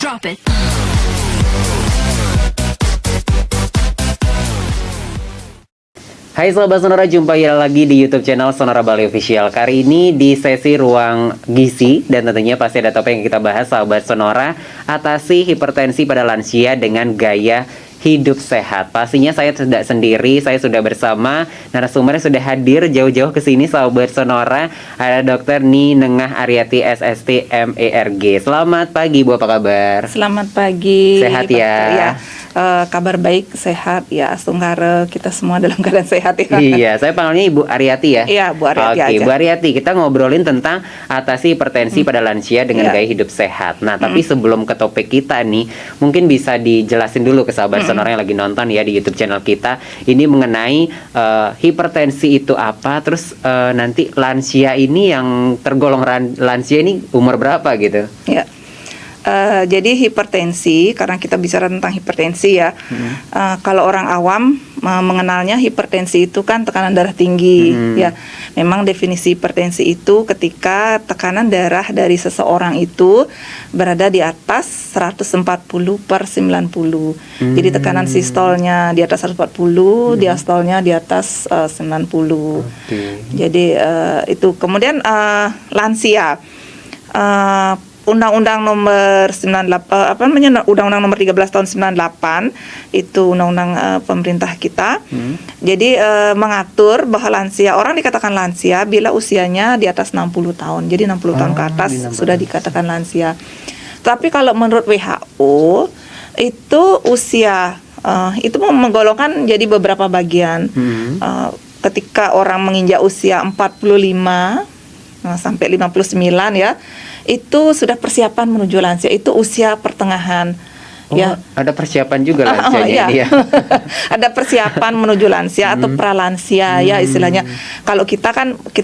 Drop it. Hai Sobat Sonora, jumpa lagi di YouTube channel Sonora Bali Official. Kali ini di sesi Ruang Gizi, dan tentunya pasti ada topik yang kita bahas, Sobat Sonora. Atasi hipertensi pada lansia dengan gaya hidup sehat. Pastinya saya tidak sendiri, saya sudah bersama narasumber yang sudah hadir jauh-jauh ke sini, Sobat Sonora. Ada Dr. Ni Nengah Aryati SST MERG. Selamat pagi Bu, apa kabar? Selamat pagi. Sehat ya? Kabar baik, sehat ya. Sunggara kita semua dalam keadaan sehat ya. Iya, saya panggilnya Ibu Aryati ya. Iya, Bu Aryati aja. Bu Aryati, kita ngobrolin tentang atasi hipertensi pada lansia dengan gaya hidup sehat. Nah, tapi sebelum ke topik kita nih, mungkin bisa dijelasin dulu ke sahabat sonora yang lagi nonton ya di YouTube channel kita. Ini mengenai hipertensi itu apa, terus nanti lansia ini yang tergolong lansia ini umur berapa gitu? Ya. Jadi hipertensi, karena kita bicara tentang hipertensi ya. Kalau orang awam mengenalnya hipertensi itu kan tekanan darah tinggi ya. Memang definisi hipertensi itu ketika tekanan darah dari seseorang itu berada di atas 140/90. Jadi tekanan sistolnya di atas 140, diastolnya di atas 90. Jadi itu kemudian lansia. Undang-Undang nomor 98 Undang-Undang nomor 13 tahun 98 itu undang-undang pemerintah kita. Jadi mengatur bahwa lansia, orang dikatakan lansia bila usianya di atas 60 tahun. Jadi 60 tahun ke atas sudah dikatakan lansia. Tapi kalau menurut WHO itu usia itu menggolongkan jadi beberapa bagian. Ketika orang menginjak usia 45 sampai 59 ya, itu sudah persiapan menuju lansia, itu usia pertengahan. Ya, ada persiapan juga lansianya ya. Ada persiapan menuju lansia atau pralansia ya istilahnya. Kalau kita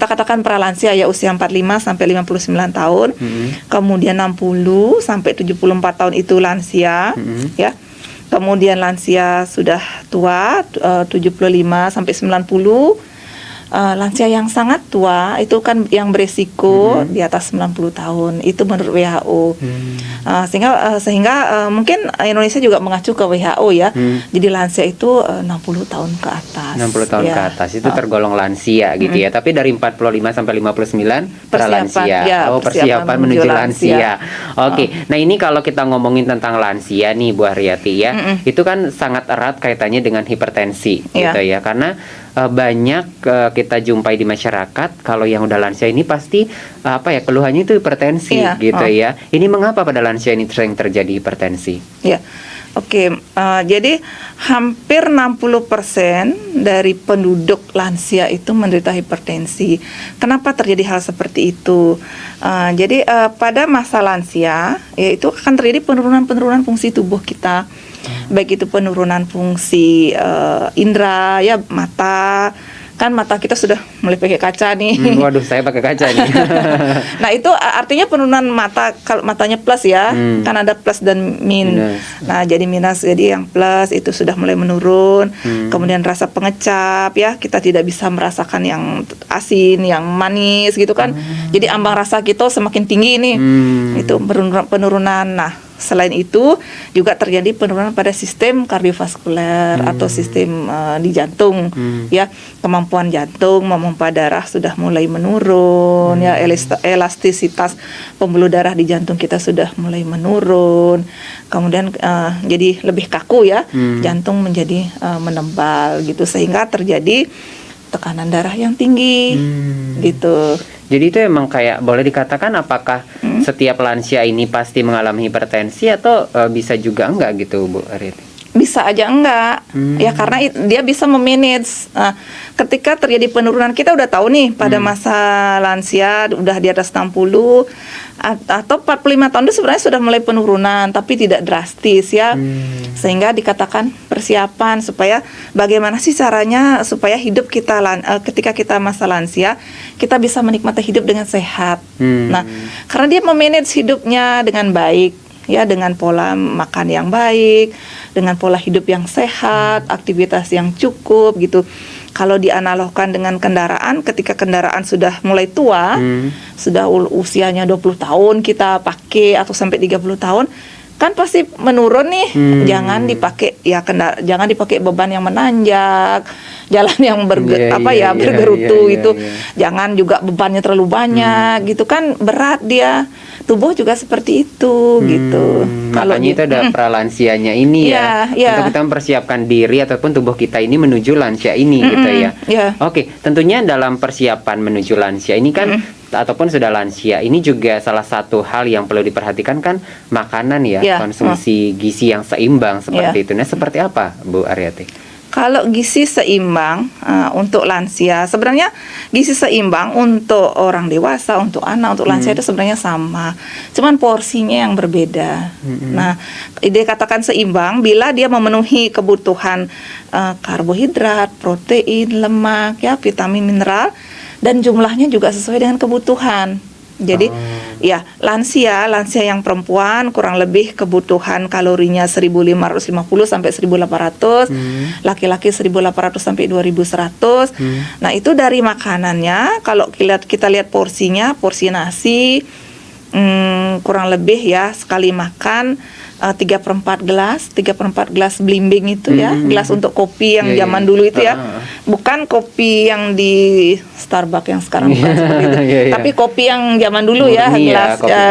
katakan pralansia ya usia 45 sampai 59 tahun. Kemudian 60 sampai 74 tahun itu lansia ya. Kemudian lansia sudah tua 75 sampai 90. Lansia yang sangat tua itu kan yang beresiko di atas 90 tahun itu menurut WHO. Sehingga mungkin Indonesia juga mengacu ke WHO ya. Jadi lansia itu 60 tahun ke atas. 60 tahun ke atas itu tergolong lansia gitu ya. Tapi dari 45 sampai 59 pralansia. Persiapan menuju lansia. Oke. Nah, ini kalau kita ngomongin tentang lansia nih Bu Aryati ya, itu kan sangat erat kaitannya dengan hipertensi gitu ya. Karena banyak kita jumpai di masyarakat kalau yang udah lansia ini pasti keluhannya itu hipertensi gitu ya. Ini mengapa pada lansia ini sering terjadi hipertensi? Ya. Oke, jadi hampir 60% dari penduduk lansia itu menderita hipertensi. Kenapa terjadi hal seperti itu? Jadi pada masa lansia yaitu akan terjadi penurunan fungsi tubuh kita. Baik itu penurunan fungsi indera ya, mata. Kan mata kita sudah mulai pakai kaca nih. Waduh, saya pakai kaca nih. Nah, itu artinya penurunan mata. Kalau matanya plus ya, kan ada plus dan minus. Nah, jadi minus, jadi yang plus itu sudah mulai menurun. Kemudian rasa pengecap ya, kita tidak bisa merasakan yang asin, yang manis gitu kan. Jadi ambang rasa kita semakin tinggi nih. Itu penurunan. Nah, selain itu juga terjadi penurunan pada sistem kardiovaskuler atau sistem di jantung ya, kemampuan jantung memompa darah sudah mulai menurun ya, elastisitas pembuluh darah di jantung kita sudah mulai menurun, kemudian jadi lebih kaku ya, jantung menjadi menebal gitu, sehingga terjadi tekanan darah yang tinggi gitu. Jadi itu emang kayak boleh dikatakan apakah setiap lansia ini pasti mengalami hipertensi atau bisa juga enggak gitu Bu Aryati? Bisa aja enggak ya, karena dia bisa memanage. Ketika terjadi penurunan, kita udah tahu nih pada masa lansia udah di atas 60 atau 45 tahun itu sebenarnya sudah mulai penurunan tapi tidak drastis ya. Sehingga dikatakan persiapan supaya bagaimana sih caranya supaya hidup kita ketika kita masa lansia kita bisa menikmati hidup dengan sehat. Nah, karena dia memanage hidupnya dengan baik ya, dengan pola makan yang baik, dengan pola hidup yang sehat, aktivitas yang cukup gitu. Kalau dianalogkan dengan kendaraan, ketika kendaraan sudah mulai tua, sudah usianya 20 tahun kita pakai atau sampai 30 tahun, kan pasti menurun nih. Jangan dipakai ya jangan dipakai beban yang menanjak, jalan yang bergerutu itu. Jangan juga bebannya terlalu banyak gitu kan, berat dia. Tubuh juga seperti itu gitu. Makanya itu ada pralansianya ini ya. Untuk kita mempersiapkan diri ataupun tubuh kita ini menuju lansia ini gitu ya. Oke, tentunya dalam persiapan menuju lansia ini kan ataupun sudah lansia ini juga salah satu hal yang perlu diperhatikan kan makanan ya, konsumsi gizi yang seimbang seperti itu. Nah, seperti apa Bu Aryati? Kalau gizi seimbang untuk lansia, sebenarnya gizi seimbang untuk orang dewasa, untuk anak, untuk lansia itu sebenarnya sama, cuman porsinya yang berbeda. Nah, ide katakan seimbang bila dia memenuhi kebutuhan karbohidrat, protein, lemak, ya, vitamin, mineral, dan jumlahnya juga sesuai dengan kebutuhan. Jadi ya lansia yang perempuan kurang lebih kebutuhan kalorinya 1550 sampai 1800, laki-laki 1800 sampai 2100. Nah, itu dari makanannya. Kalau kita lihat porsinya, porsi nasi kurang lebih ya sekali makan 3/4 gelas belimbing itu ya, gelas untuk kopi yang zaman dulu itu ya, bukan kopi yang di Starbucks yang sekarang bukan seperti itu, tapi kopi yang zaman dulu ya,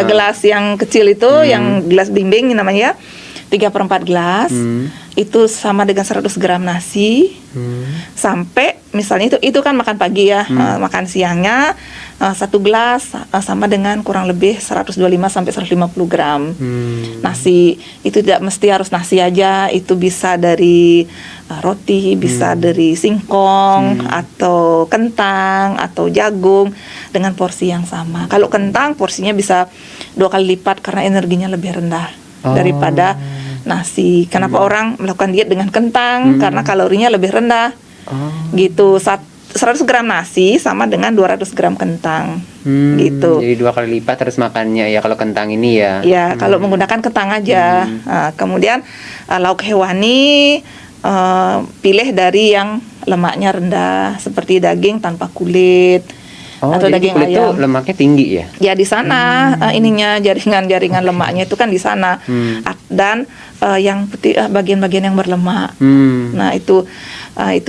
gelas yang kecil itu, yang gelas belimbing namanya, 3/4 gelas, itu sama dengan 100 gram nasi, sampai misalnya itu kan makan pagi ya, makan siangnya 1 gelas sama dengan kurang lebih 125 sampai 150 gram nasi. Itu tidak mesti harus nasi aja, itu bisa dari roti, bisa dari singkong atau kentang atau jagung dengan porsi yang sama. Kalau kentang porsinya bisa 2 kali lipat karena energinya lebih rendah daripada nasi. Kenapa orang melakukan diet dengan kentang? Karena kalorinya lebih rendah. Gitu. 100 gram nasi sama dengan 200 gram kentang. Gitu. Jadi 2 kali lipat terus makannya ya kalau kentang ini ya. Ya, kalau menggunakan kentang aja. Kemudian lauk hewani pilih dari yang lemaknya rendah seperti daging tanpa kulit. Atau jadi daging kulit ayam. itu lemaknya tinggi ya? Ya di sana ininya jaringan lemaknya itu kan di sana. Dan yang putih bagian-bagian yang berlemak. Nah, itu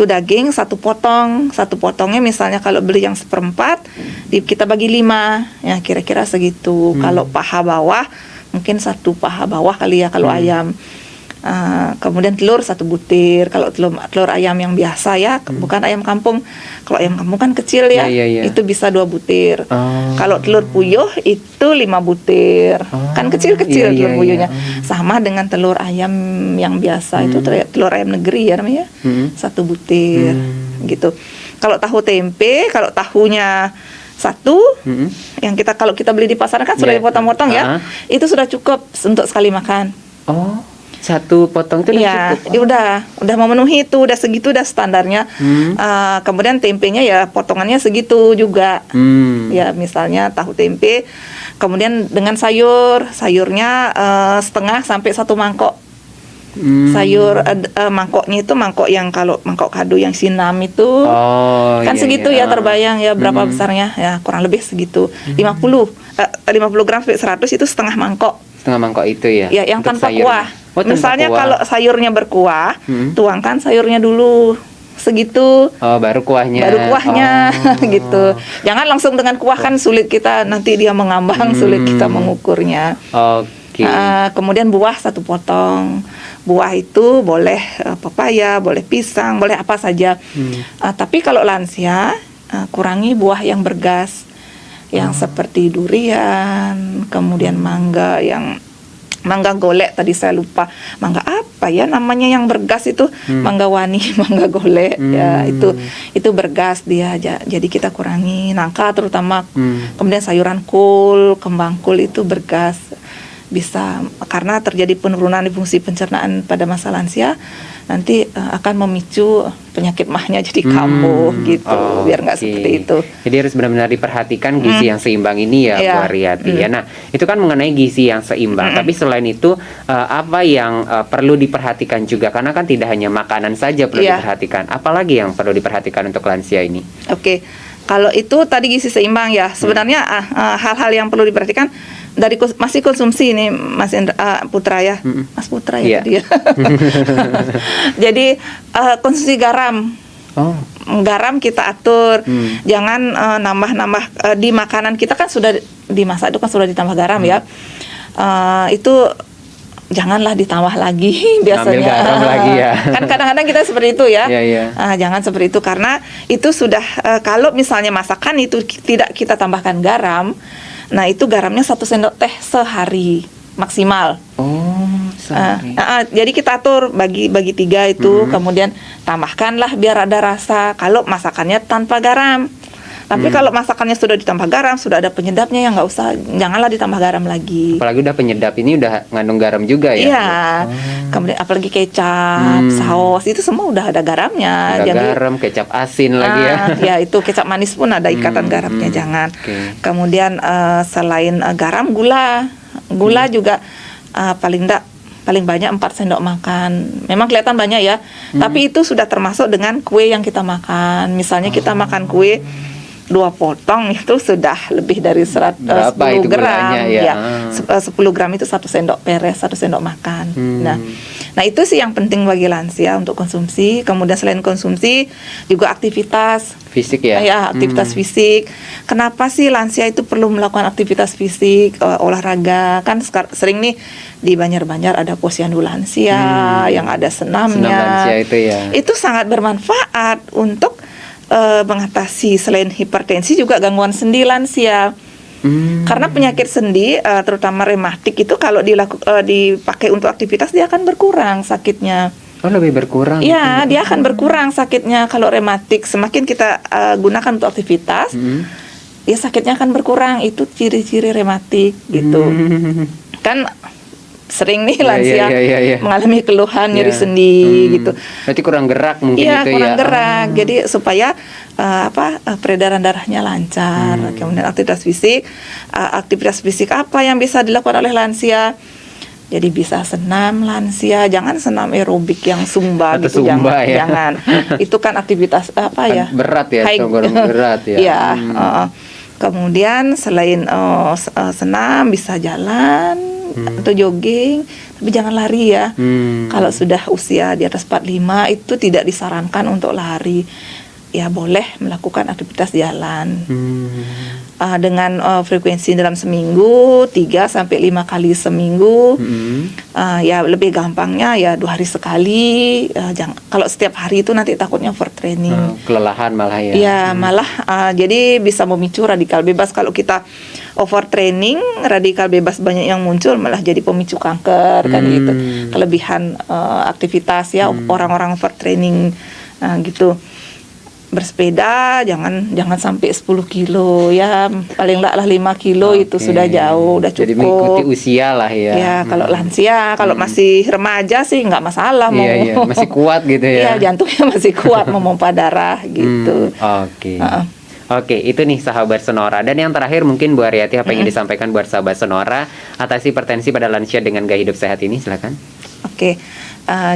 daging satu potongnya misalnya kalau beli yang 1/4 kita bagi 5 ya, kira-kira segitu. Kalau paha bawah mungkin 1 paha bawah kali ya kalau ayam. Kemudian telur 1 butir. Kalau telur ayam yang biasa ya, bukan ayam kampung. Kalau ayam kampung kan kecil ya, itu bisa 2 butir. Kalau telur puyuh itu 5 butir. Kan kecil-kecil telur puyuhnya. Sama dengan telur ayam yang biasa, itu telur ayam negeri ya namanya, 1 butir. Gitu. Kalau tahu tempe, kalau tahunya 1 yang kalau kita beli di pasaran kan sudah dipotong-potong ya, itu sudah cukup untuk sekali makan. 1 potong itu udah cukup? Udah memenuhi itu, udah segitu, udah standarnya. Kemudian tempenya ya potongannya segitu juga. Ya misalnya tahu tempe, kemudian dengan sayurnya setengah sampai 1 mangkok. Sayur mangkoknya itu mangkok yang kalau mangkok kado yang sinam itu kan segitu ya, terbayang ya berapa besarnya ya, kurang lebih segitu. 50 gram sampai 100 itu setengah mangkok. Setengah mangkok itu ya? Ya, yang tanpa kuah. Misalnya kuah. kalau sayurnya berkuah, tuangkan sayurnya dulu segitu. Baru kuahnya. Gitu. Jangan langsung dengan kuah, kan sulit kita, nanti dia mengambang, sulit kita mengukurnya. Kemudian buah 1 potong. Buah itu boleh pepaya, boleh pisang, boleh apa saja. Tapi kalau lansia, kurangi buah yang bergas. Yang seperti durian, kemudian mangga golek, tadi saya lupa mangga apa ya namanya yang bergas itu, mangga wani, mangga golek ya, itu bergas dia, jadi kita kurangi. Nangka terutama, kemudian sayuran kol, kembang kol itu bergas, bisa karena terjadi penurunan di fungsi pencernaan pada masa lansia, nanti akan memicu penyakit mahnya jadi kambuh gitu, biar nggak seperti itu. Jadi harus benar-benar diperhatikan gizi yang seimbang ini ya, Bu Aryati ya. Nah, itu kan mengenai gizi yang seimbang, tapi selain itu apa yang perlu diperhatikan juga, karena kan tidak hanya makanan saja perlu diperhatikan, apalagi yang perlu diperhatikan untuk lansia ini? Kalau itu tadi gizi seimbang ya, sebenarnya hal-hal yang perlu diperhatikan masih konsumsi nih Mas Putra ya, Mas Putra ya tadi ya. Jadi konsumsi garam. Garam kita atur, jangan nambah-nambah di makanan kita kan sudah dimasak itu kan sudah ditambah garam ya. Itu janganlah ditambah lagi biasanya. Ambil garam lagi ya. Kan kadang-kadang kita seperti itu ya. Iya. Jangan seperti itu karena itu sudah kalau misalnya masakan itu tidak kita tambahkan garam, nah itu garamnya 1 sendok teh sehari maksimal. Jadi kita atur bagi 3 itu, kemudian tambahkanlah biar ada rasa. Kalau masakannya tanpa garam. Tapi kalau masakannya sudah ditambah garam, sudah ada penyedapnya, ya nggak usah, janganlah ditambah garam lagi. Apalagi udah penyedap ini udah ngandung garam juga ya. Iya. Kemudian apalagi kecap, saus itu semua udah ada garamnya. Udah Jadi garam, kecap asin lagi ya. Ya itu kecap manis pun ada ikatan garamnya, jangan. Kemudian selain garam, gula juga paling banyak 4 sendok makan. Memang kelihatan banyak ya, tapi itu sudah termasuk dengan kue yang kita makan. Misalnya kita makan kue 2 potong itu sudah lebih dari 10 gram ya. 10 gram itu 1 sendok peres, 1 sendok makan. Nah itu sih yang penting bagi lansia untuk konsumsi. Kemudian selain konsumsi juga aktivitas fisik ya. Ya, aktivitas fisik. Kenapa sih lansia itu perlu melakukan aktivitas fisik, olahraga? Kan sering nih di Banjar-Banjar ada posyandu lansia yang ada senamnya. Senam lansia itu ya. Itu sangat bermanfaat untuk mengatasi selain hipertensi juga gangguan sendi lansia. Karena penyakit sendi terutama rematik itu kalau dipakai untuk aktivitas dia akan berkurang sakitnya. Oh, lebih berkurang? Iya, dia akan berkurang sakitnya kalau rematik. Semakin kita gunakan untuk aktivitas, ya sakitnya akan berkurang. Itu ciri-ciri rematik gitu. Kan sering nih lansia mengalami keluhan nyeri sendi gitu. Berarti kurang gerak mungkin itu ya. Iya, kurang gerak. Jadi supaya peredaran darahnya lancar. Kemudian aktivitas fisik apa yang bisa dilakukan oleh lansia? Jadi bisa senam lansia, jangan senam aerobik yang zumba gitu, jangan. Itu kan aktivitas berat ya, berat ya. Iya. Kemudian selain senam bisa jalan atau jogging, tapi jangan lari ya. Kalau sudah usia di atas 45 itu tidak disarankan untuk lari. Ya boleh melakukan aktivitas jalan dengan frekuensi dalam seminggu 3-5 kali seminggu. Ya lebih gampangnya ya 2 hari sekali. Kalau setiap hari itu nanti takutnya overtraining, kelelahan malah ya. Ya malah jadi bisa memicu radikal bebas. Kalau kita overtraining, radikal bebas banyak yang muncul, malah jadi pemicu kanker kan gitu. Kelebihan aktivitas ya orang-orang overtraining gitu. Bersepeda jangan sampai 10 kilo ya, paling enggak lah 5 kilo itu sudah jauh, udah cukup. Jadi mengikuti usia lah ya. Ya kalau lansia, kalau masih remaja sih nggak masalah masih kuat gitu ya. Iya, jantungnya masih kuat memompa darah gitu. Oke, itu nih sahabat Sonora. Dan yang terakhir mungkin Bu Aryati apa yang ingin disampaikan buat sahabat Sonora atasi hipertensi pada lansia dengan gaya hidup sehat ini, silakan.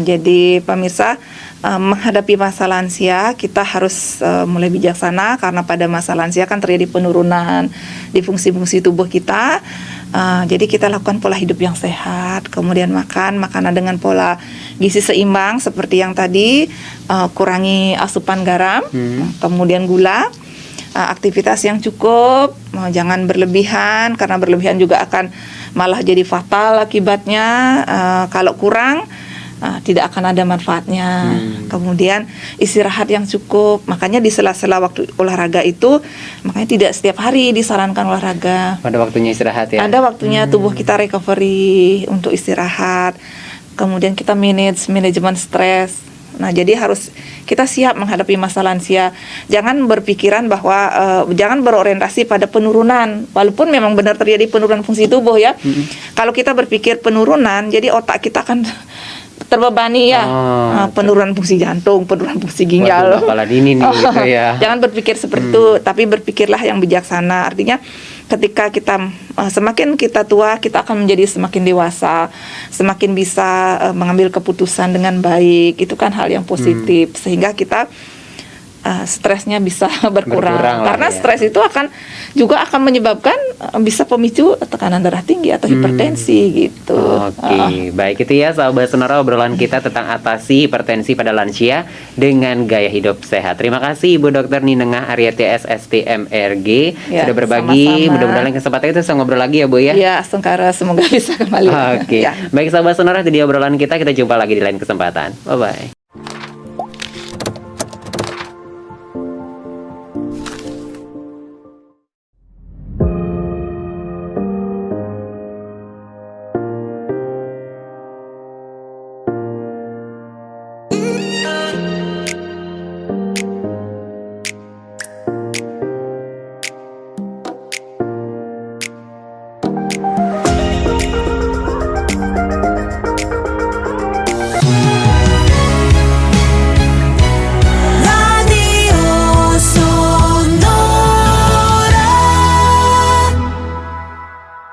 Jadi pemirsa, menghadapi masa lansia kita harus mulai bijaksana, karena pada masa lansia kan terjadi penurunan di fungsi-fungsi tubuh kita. Jadi kita lakukan pola hidup yang sehat, kemudian makan makanan dengan pola gizi seimbang seperti yang tadi, kurangi asupan garam, kemudian gula, aktivitas yang cukup, jangan berlebihan, karena berlebihan juga akan malah jadi fatal akibatnya. Kalau kurang tidak akan ada manfaatnya. Kemudian istirahat yang cukup, makanya di sela-sela waktu olahraga itu, makanya tidak setiap hari disarankan olahraga. Ada waktunya istirahat ya. Ada waktunya tubuh kita recovery untuk istirahat. Kemudian kita manajemen stres. Nah, jadi harus kita siap menghadapi masa lansia. Jangan berpikiran bahwa jangan berorientasi pada penurunan, walaupun memang benar terjadi penurunan fungsi tubuh ya. Kalau kita berpikir penurunan, jadi otak kita akan terbebani ya, penurunan fungsi jantung, penurunan fungsi ginjal. Waduh, kepala dingin nih gitu ya. Jangan berpikir seperti itu, tapi berpikirlah yang bijaksana. Artinya ketika kita semakin kita tua, kita akan menjadi semakin dewasa, semakin bisa mengambil keputusan dengan baik. Itu kan hal yang positif, sehingga kita stresnya bisa berkurang. Berkurang lah Karena ya. stres itu akan menyebabkan bisa pemicu tekanan darah tinggi atau hipertensi gitu. Oke, baik itu ya sahabat Sonora obrolan kita tentang atasi hipertensi pada lansia dengan gaya hidup sehat. Terima kasih Ibu Dr. Ninengah Aryati SST MRG Ya, sudah berbagi. sama-sama. Mudah-mudahan kesempatan itu bisa ngobrol lagi ya Bu ya. Ya, Sengkara semoga bisa kembali. Oke, Ya. baik sahabat Sonora, itu dia obrolan kita jumpa lagi di lain kesempatan. Bye bye.